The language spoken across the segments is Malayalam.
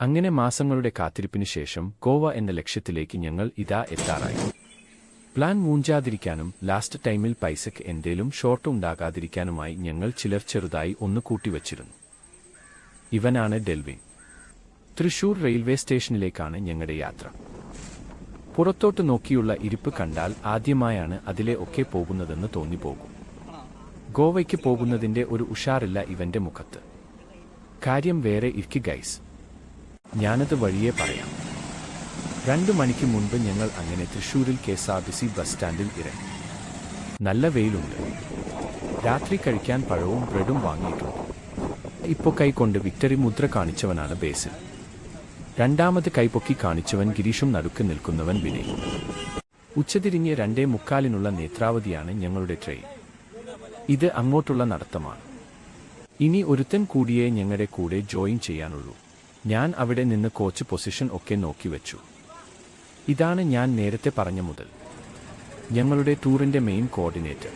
അങ്ങനെ മാസങ്ങളുടെ കാത്തിരിപ്പിന് ശേഷം ഗോവ എന്ന ലക്ഷ്യത്തിലേക്ക് ഞങ്ങൾ ഇതാ എത്താറായി. പ്ലാൻ മൂഞ്ചാതിരിക്കാനും ലാസ്റ്റ് ടൈമിൽ പൈസയ്ക്ക് എന്തേലും ഷോർട്ട് ഉണ്ടാകാതിരിക്കാനുമായി ഞങ്ങൾ ചിലർ ചെറുതായി ഒന്ന് കൂട്ടിവച്ചിരുന്നു. ഇവനാണ് ഡെൽവിൻ. തൃശൂർ റെയിൽവേ സ്റ്റേഷനിലേക്കാണ് ഞങ്ങളുടെ യാത്ര. പുറത്തോട്ട് നോക്കിയുള്ള ഇരിപ്പ് കണ്ടാൽ ആദ്യമായാണ് അതിലെ ഒക്കെ പോകുന്നതെന്ന് തോന്നിപ്പോകും. ഗോവയ്ക്ക് പോകുന്നതിന്റെ ഒരു ഉഷാറില്ല ഇവന്റെ മുഖത്ത്. കാര്യം വേറെ ഇരിക്ക് ഗൈസ്, ഞാനത് വഴിയേ പറയാം. 2 മണിക്ക് മുൻപ് ഞങ്ങൾ അങ്ങനെ തൃശൂരിൽ KSRTC ബസ് സ്റ്റാൻഡിൽ ഇറങ്ങി. നല്ല വെയിലുണ്ട്. രാത്രി കഴിക്കാൻ പഴവും ബ്രെഡും വാങ്ങിയിട്ടുണ്ട്. ഇപ്പോൾ കൈകൊണ്ട് വിക്ടറി മുദ്ര കാണിച്ചവനാണ് ബേസിൽ. രണ്ടാമത് കൈപൊക്കി കാണിച്ചവൻ ഗിരീഷും നടുക്ക് നിൽക്കുന്നവൻ വിനയ്. ഉച്ചതിരിഞ്ഞ് 2:45 നേത്രാവതിയാണ് ഞങ്ങളുടെ ട്രെയിൻ. ഇത് അങ്ങോട്ടുള്ള നടത്തമാണ്. ഇനി ഒരുത്തൻ കൂടിയേ ഞങ്ങളുടെ കൂടെ ജോയിൻ ചെയ്യാനുള്ളൂ. ഞാൻ അവിടെ നിന്ന് കോച്ച് പൊസിഷൻ ഒക്കെ നോക്കിവെച്ചു. ഇതാണ് ഞാൻ നേരത്തെ പറഞ്ഞ മുതൽ ഞങ്ങളുടെ ടൂറിന്റെ മെയിൻ കോർഡിനേറ്റർ.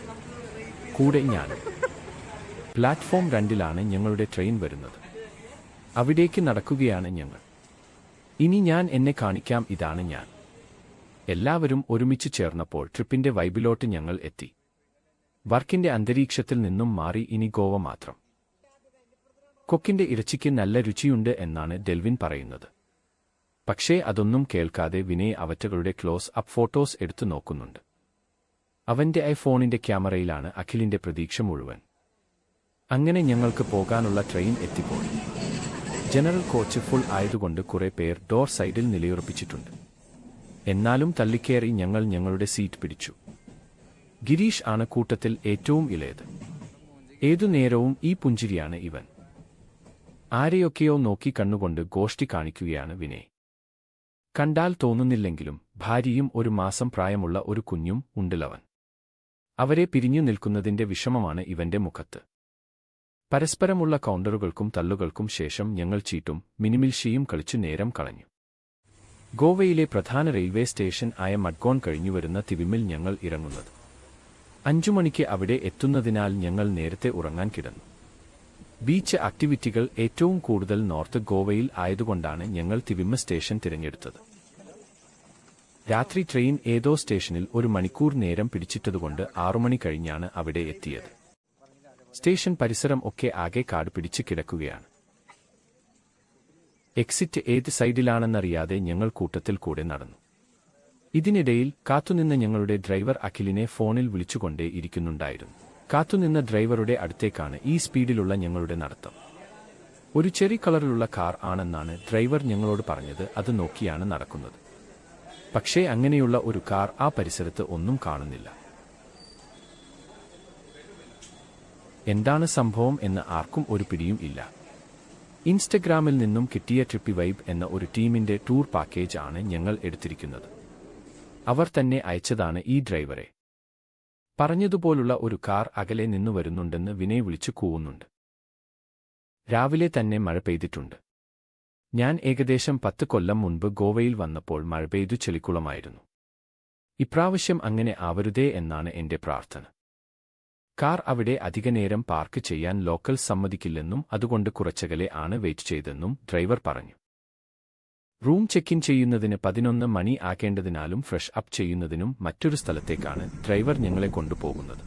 കൂടെ ഞാനും. പ്ലാറ്റ്ഫോം 2-ലാണ് ഞങ്ങളുടെ ട്രെയിൻ വരുന്നത്. അവിടേക്ക് നടക്കുകയാണ് ഞങ്ങൾ. ഇനി ഞാൻ എന്നെ കാണിക്കാം. ഇതാണ് ഞാൻ. എല്ലാവരും ഒരുമിച്ച് ചേർന്നപ്പോൾ ട്രിപ്പിന്റെ വൈബിലോട്ട് ഞങ്ങൾ എത്തി. വർക്കിന്റെ അന്തരീക്ഷത്തിൽ നിന്നും മാറി ഇനി ഗോവ മാത്രം. കൊക്കിന്റെ ഇറച്ചിക്ക് നല്ല രുചിയുണ്ട് എന്നാണ് ഡെൽവിൻ പറയുന്നത്. പക്ഷേ അതൊന്നും കേൾക്കാതെ വിനയ് അവറ്റകളുടെ ക്ലോസ് അപ്പ് ഫോട്ടോസ് എടുത്തു നോക്കുന്നുണ്ട്. അവന്റെ ഐഫോണിന്റെ ക്യാമറയിലാണ് അഖിലിന്റെ പ്രതീക്ഷ മുഴുവൻ. അങ്ങനെ ഞങ്ങൾക്ക് പോകാനുള്ള ട്രെയിൻ എത്തിപ്പോയി. ജനറൽ കോച്ച് ഫുൾ ആയതുകൊണ്ട് കുറെ പേർ ഡോർ സൈഡിൽ നിലയുറപ്പിച്ചിട്ടുണ്ട്. എന്നാലും തള്ളിക്കേറി ഞങ്ങൾ ഞങ്ങളുടെ സീറ്റ് പിടിച്ചു. ഗിരീഷ് ആണ് കൂട്ടത്തിൽ ഏറ്റവും ഇളയത്. ഏതു നേരവും ഈ പുഞ്ചിരിയാണ് ഇവൻ. ആരെയൊക്കെയോ നോക്കി കണ്ണുകൊണ്ട് ഗോഷ്ടി കാണിക്കുകയാണ് വിനയ്. കണ്ടാൽ തോന്നുന്നില്ലെങ്കിലും ഭാര്യയും 1 മാസം പ്രായമുള്ള ഒരു കുഞ്ഞും ഉണ്ടിലവൻ. അവരെ പിരിഞ്ഞു നിൽക്കുന്നതിന്റെ വിഷമമാണ് ഇവന്റെ മുഖത്ത്. പരസ്പരമുള്ള കൗണ്ടറുകൾക്കും തള്ളുകൾക്കും ശേഷം ഞങ്ങൾ ചീട്ടും മിനിമിൽഷിയും കളിച്ചു നേരം കളഞ്ഞു. ഗോവയിലെ പ്രധാന റെയിൽവേ സ്റ്റേഷൻ ആയ മഡ്ഗോൺ കഴിഞ്ഞുവരുന്ന തിവിമിൽ ഞങ്ങൾ ഇറങ്ങുന്നത്. 5 മണിക്ക് അവിടെ എത്തുന്നതിനാൽ ഞങ്ങൾ നേരത്തെ ഉറങ്ങാൻ കിടന്നു. ബീച്ച് ആക്ടിവിറ്റികൾ ഏറ്റവും കൂടുതൽ നോർത്ത് ഗോവയിൽ ആയതുകൊണ്ടാണ് ഞങ്ങൾ തിവിമ സ്റ്റേഷൻ തിരഞ്ഞെടുത്തത്. രാത്രി ട്രെയിൻ ഏതോ സ്റ്റേഷനിൽ 1 മണിക്കൂർ നേരം പിടിച്ചിട്ടതുകൊണ്ട് 6 മണി കഴിഞ്ഞാണ് അവിടെ എത്തിയത്. സ്റ്റേഷൻ പരിസരം ഒക്കെ ആകെ കാട് പിടിച്ച് കിടക്കുകയാണ്. എക്സിറ്റ് ഏത് സൈഡിലാണെന്നറിയാതെ ഞങ്ങൾ കൂട്ടത്തിൽ കൂടെ നടന്നു. ഇതിനിടയിൽ കാത്തുനിന്ന ഞങ്ങളുടെ ഡ്രൈവർ അഖിലിനെ ഫോണിൽ വിളിച്ചുകൊണ്ടേ ഇരിക്കുന്നുണ്ടായിരുന്നു. കാത്തുനിന്ന ഡ്രൈവറുടെ അടുത്തേക്കാണ് ഈ സ്പീഡിലുള്ള ഞങ്ങളുടെ നടത്തം. ഒരു ചെറി കളറിലുള്ള കാർ ആണെന്നാണ് ഡ്രൈവർ ഞങ്ങളോട് പറഞ്ഞത്. അത് നോക്കിയാണ് നടക്കുന്നത്. പക്ഷേ അങ്ങനെയുള്ള ഒരു കാർ ആ പരിസരത്ത് ഒന്നും കാണുന്നില്ല. എന്താണ് സംഭവം എന്ന് ആർക്കും ഒരു പിടിയും ഇല്ല. ഇൻസ്റ്റഗ്രാമിൽ നിന്നും കിട്ടിയ ട്രിപ്പി വൈബ് എന്ന ഒരു ടീമിന്റെ ടൂർ പാക്കേജ് ആണ് ഞങ്ങൾ എടുത്തിരിക്കുന്നത്. അവർ തന്നെ അയച്ചതാണ് ഈ ഡ്രൈവറെ. പറഞ്ഞതുപോലുള്ള ഒരു കാർ അകലെ നിന്നു വരുന്നുണ്ടെന്ന് വിനയ് വിളിച്ചു കൂവുന്നുണ്ട്. രാവിലെ തന്നെ മഴ പെയ്തിട്ടുണ്ട്. ഞാൻ ഏകദേശം 10 കൊല്ലം മുൻപ് ഗോവയിൽ വന്നപ്പോൾ മഴ പെയ്തു ചെളിക്കുളമായിരുന്നു. ഇപ്രാവശ്യം അങ്ങനെ ആവരുതേ എന്നാണ് എന്റെ പ്രാർത്ഥന. കാർ അവിടെ അധികനേരം പാർക്ക് ചെയ്യാൻ ലോക്കൽ സമ്മതിക്കില്ലെന്നും അതുകൊണ്ട് കുറച്ചകലെ ആണ് വെയിറ്റ് ചെയ്തെന്നും ഡ്രൈവർ പറഞ്ഞു. റൂം ചെക്ക് ഇൻ ചെയ്യുന്നതിന് 11 മണി ആക്കേണ്ടതിനാലും ഫ്രഷ് അപ്പ് ചെയ്യുന്നതിനും മറ്റൊരു സ്ഥലത്തേക്കാണ് ഡ്രൈവർ ഞങ്ങളെ കൊണ്ടുപോകുന്നത്.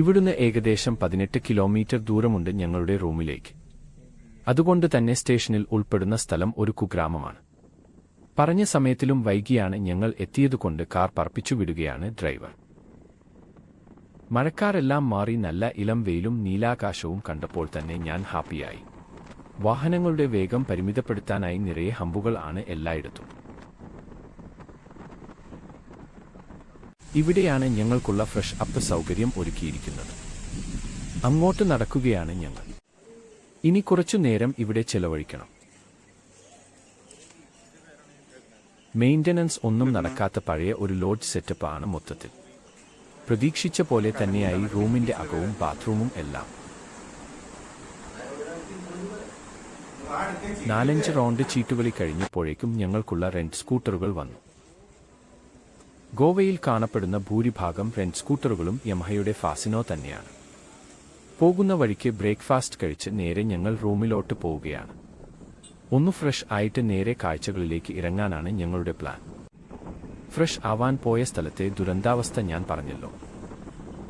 ഇവിടുന്ന് ഏകദേശം 18 കിലോമീറ്റർ ദൂരമുണ്ട് ഞങ്ങളുടെ റൂമിലേക്ക്. അതുകൊണ്ട് തന്നെ സ്റ്റേഷനിൽ ഉൾപ്പെടുന്ന സ്ഥലം ഒരു കുഗ്രാമമാണ്. പറഞ്ഞ സമയത്തിലും വൈകിയാണ് ഞങ്ങൾ എത്തിയതുകൊണ്ട് കാർ പറപ്പിച്ചു വിടുകയാണ് ഡ്രൈവർ. മഴക്കാരെല്ലാം മാറി നല്ല ഇളം വെയിലും നീലാകാശവും കണ്ടപ്പോൾ തന്നെ ഞാൻ ഹാപ്പിയായി. വാഹനങ്ങളുടെ വേഗം പരിമിതപ്പെടുത്താനായി നിറയെ ഹമ്പുകൾ ആണ് എല്ലായിടത്തും. ഇവിടെയാണ് ഞങ്ങൾക്കുള്ള ഫ്രഷ് അപ്പ് സൗകര്യം ഒരുക്കിയിരിക്കുന്നത്. അങ്ങോട്ട് നടക്കുകയാണ് ഞങ്ങൾ. ഇനി കുറച്ചു നേരം ഇവിടെ ചെലവഴിക്കണം. മെയിന്റനൻസ് ഒന്നും നടക്കാത്ത പഴയ ഒരു ലോഡ്ജ് സെറ്റപ്പ് ആണ് മൊത്തത്തിൽ. പ്രതീക്ഷിച്ച പോലെ തന്നെയായി റൂമിന്റെ അകവും ബാത്റൂമും എല്ലാം. 4-5 റൗണ്ട് ചീട്ടുകളി കഴിഞ്ഞപ്പോഴേക്കും ഞങ്ങൾക്കുള്ള റെന്റ് സ്കൂട്ടറുകൾ വന്നു. ഗോവയിൽ കാണപ്പെടുന്ന ഭൂരിഭാഗം റെന്റ് സ്കൂട്ടറുകളും യമഹയുടെ ഫാസിനോ തന്നെയാണ്. പോകുന്ന വഴിക്ക് ബ്രേക്ക്ഫാസ്റ്റ് കഴിച്ച് നേരെ ഞങ്ങൾ റൂമിലോട്ട് പോവുകയാണ്. ഒന്ന് ഫ്രഷ് ആയിട്ട് നേരെ കാഴ്ചകളിലേക്ക് ഇറങ്ങാനാണ് ഞങ്ങളുടെ പ്ലാൻ. ഫ്രഷ് ആവാൻ പോയ സ്ഥലത്തെ ദുരന്താവസ്ഥ ഞാൻ പറഞ്ഞല്ലോ.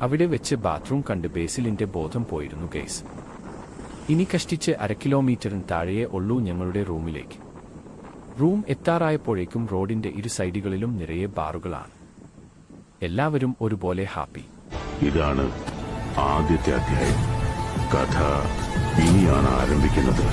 അവിടെ വെച്ച് ബാത്റൂം കണ്ട് ബേസിലിന്റെ ബോധം പോയിരുന്നു ഗൈസ്. ഇനി കഷ്ടിച്ച് 1/2 കിലോമീറ്ററിന് താഴെയേ ഉള്ളൂ ഞങ്ങളുടെ റൂമിലേക്ക്. റൂം എത്താറായപ്പോഴേക്കും റോഡിന്റെ ഇരു സൈഡുകളിലും നിറയെ ബാറുകളാണ്. എല്ലാവരും ഒരുപോലെ ഹാപ്പി. ഇതാണ് ആദ്യത്തെ അധ്യായം. കഥ ഇനിയാണ് ആരംഭിക്കുന്നത്.